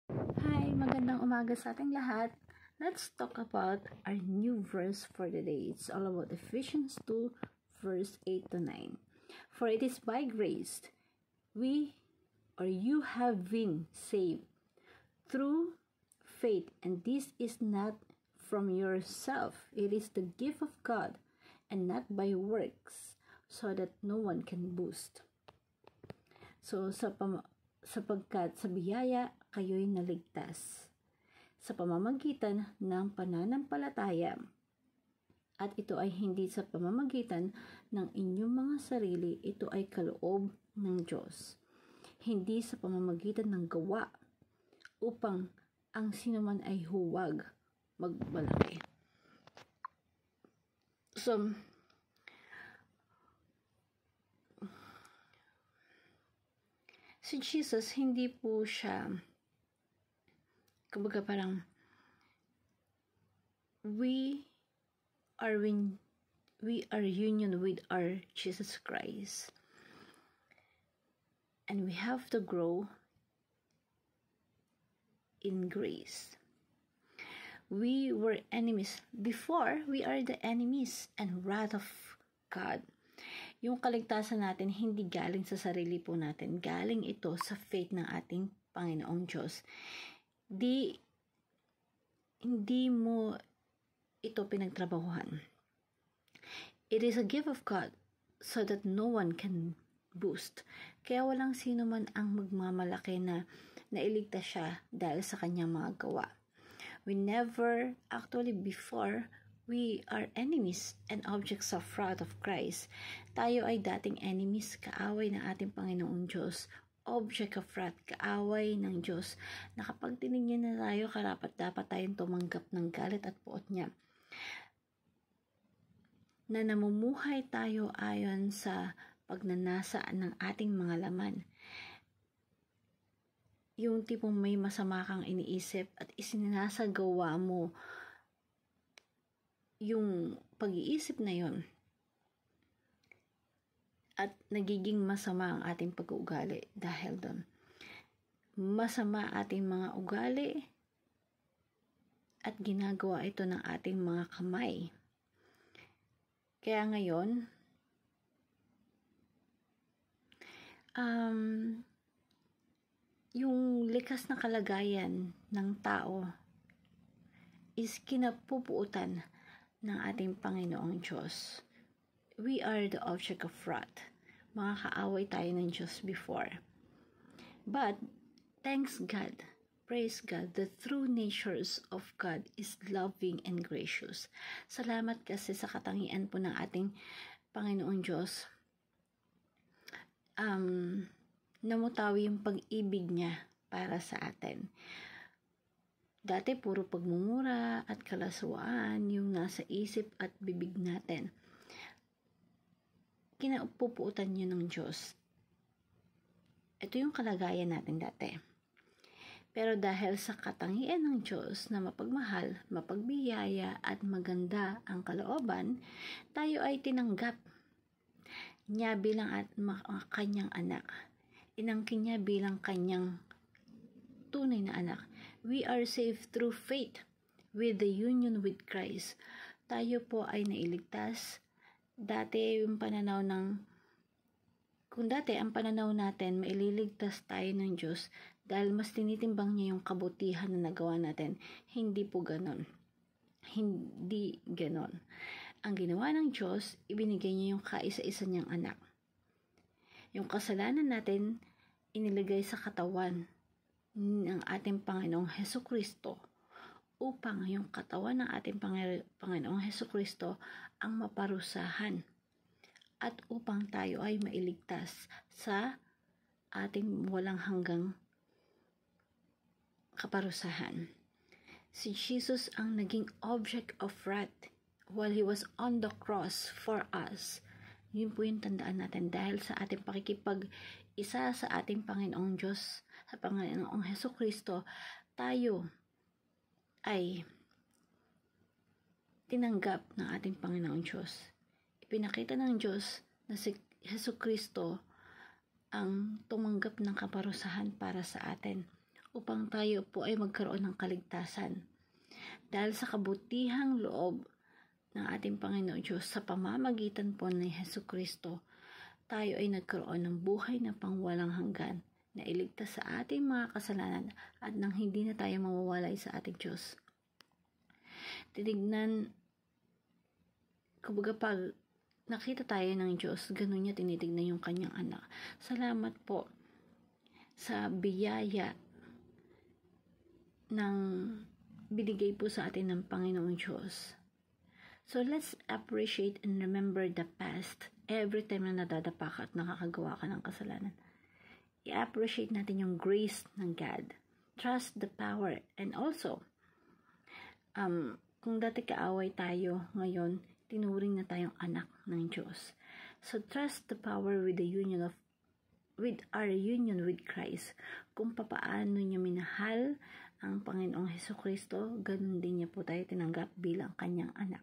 Hi, magandang umaga sa ating lahat. Let's talk about our new verse for the day. It's all about Ephesians 2, verse 8 to 9. For it is by grace you have been saved through faith, and this is not from yourself. It is the gift of God, and not by works, so that no one can boast. So, sapagkat sa biyaya kayo'y naligtas sa pamamagitan ng pananampalataya, at ito ay hindi sa pamamagitan ng inyong mga sarili, ito ay kaloob ng Diyos, hindi sa pamamagitan ng gawa, upang ang sinuman ay huwag magmalaki. So, si Jesus, hindi po siya, kumbaga parang, we are union with our Jesus Christ. And we have to grow in grace. We were enemies. Before, we are the enemies and wrath of God. Yung kaligtasan natin, hindi galing sa sarili po natin. Galing ito sa faith ng ating Panginoong Diyos. Hindi mo ito pinagtrabahuhan. It is a gift of God so that no one can boast. Kaya walang sino man ang magmamalaki na nailigtas siya dahil sa kanyang mga gawa. Before, we are enemies and objects of wrath of Christ. Tayo ay dating enemies, kaaway ng ating Panginoong Diyos, object of wrath, kaaway ng Diyos, na kapag tinignan na tayo, karapat-dapat tayong tumanggap ng galit at puot niya. Na namumuhay tayo ayon sa pagnanasa ng ating mga laman. Yung tipong may masama kang iniisip at isinasagawa mo yung pag-iisip na yun, at nagiging masama ang ating pag-uugali dahil doon. Masama ating mga ugali at ginagawa ito ng ating mga kamay. Kaya ngayon, yung likas na kalagayan ng tao is kinapupuutan ng ating Panginoong Diyos. We are the object of wrath. Mga kaaway tayo ng Diyos before. But, thanks God, praise God, the true natures of God is loving and gracious. Salamat kasi sa katangian po ng ating Panginoong Diyos. Namutawi yung pag-ibig niya para sa atin. Dati puro pagmumura at kalaswaan yung nasa isip at bibig natin. Kinapupuutan niyo ng Diyos. Ito yung kalagayan natin dati. Pero dahil sa katangian ng Diyos na mapagmahal, mapagbiyaya at maganda ang kalooban, tayo ay tinanggap niya bilang kanyang anak. Inangkin niya bilang kanyang tunay na anak. We are saved through faith with the union with Christ. Tayo po ay nailigtas. Dati ang pananaw natin, maililigtas tayo ng Diyos dahil mas tinitimbang niya yung kabutihan na nagawa natin. Hindi po ganon. Hindi ganon. Ang ginawa ng Diyos, ibinigay niya yung kaisa-isa niyang anak. Yung kasalanan natin, inilagay sa katawan ng ating Panginoong Hesukristo upang yung katawan ng ating Panginoong Hesukristo ang maparusahan at upang tayo ay mailigtas sa ating walang hanggang kaparusahan. Si Jesus ang naging object of wrath while He was on the cross for us. Yun po yung tandaan natin dahil sa ating pakikipag-isa sa ating Panginoong Diyos, sa Panginoong Hesukristo, tayo ay tinanggap ng ating Panginoong Diyos. Ipinakita ng Diyos na si Hesukristo ang tumanggap ng kaparusahan para sa atin upang tayo po ay magkaroon ng kaligtasan. Dahil sa kabutihang loob ng ating Panginoon Diyos sa pamamagitan po ni Jesucristo, tayo ay nagkaroon ng buhay na pangwalang hanggan na iligtas sa ating mga kasalanan at nang hindi na tayo mawawalay sa ating Diyos. Tinignan, kumbaga pag nakita tayo ng Diyos, ganun niya tinitignan yung kanyang anak. Salamat po sa biyaya ng binigay po sa atin ng Panginoong Diyos. So let's appreciate and remember the past every time na nadadapa ka at nakakagawa ka ng kasalanan. I-appreciate natin yung grace ng God. Trust the power. And also, kung dati kaaway tayo, ngayon, tinuring na tayong anak ng Diyos. So trust the power with our union with Christ. Kung papaano niya minahal ang Panginoong Jesucristo, ganun din niya po tayo tinanggap bilang kanyang anak.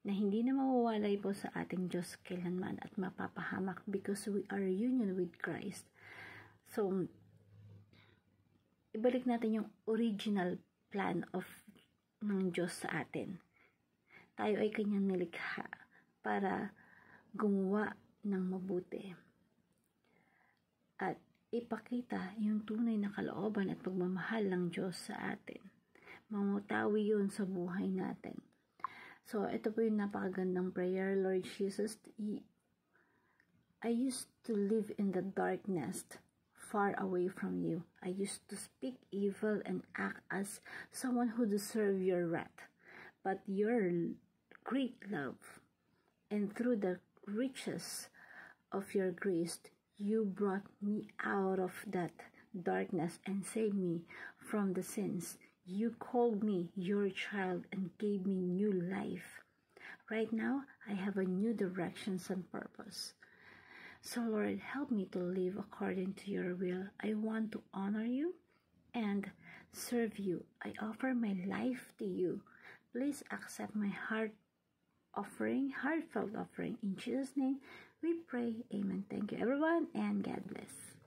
Na hindi na mawawalay po sa ating Diyos kailanman at mapapahamak because we are union with Christ. So, ibalik natin yung original plan ng Diyos sa atin. Tayo ay kanyang nilikha para gumawa ng mabuti at ipakita yung tunay na kalooban at pagmamahal ng Diyos sa atin. Mamutawi yun sa buhay natin. So, ito po yung napakagandang prayer. Lord Jesus, I used to live in the darkness, far away from you. I used to speak evil and act as someone who deserved your wrath. But your great love, and through the riches of your grace, you brought me out of that darkness and saved me from the sins. You called me your child and gave me new life. Right now, I have a new direction and purpose. So Lord, help me to live according to your will. I want to honor you and serve you. I offer my life to you. Please accept my heartfelt offering. In Jesus' name, we pray. Amen. Thank you, everyone, and God bless.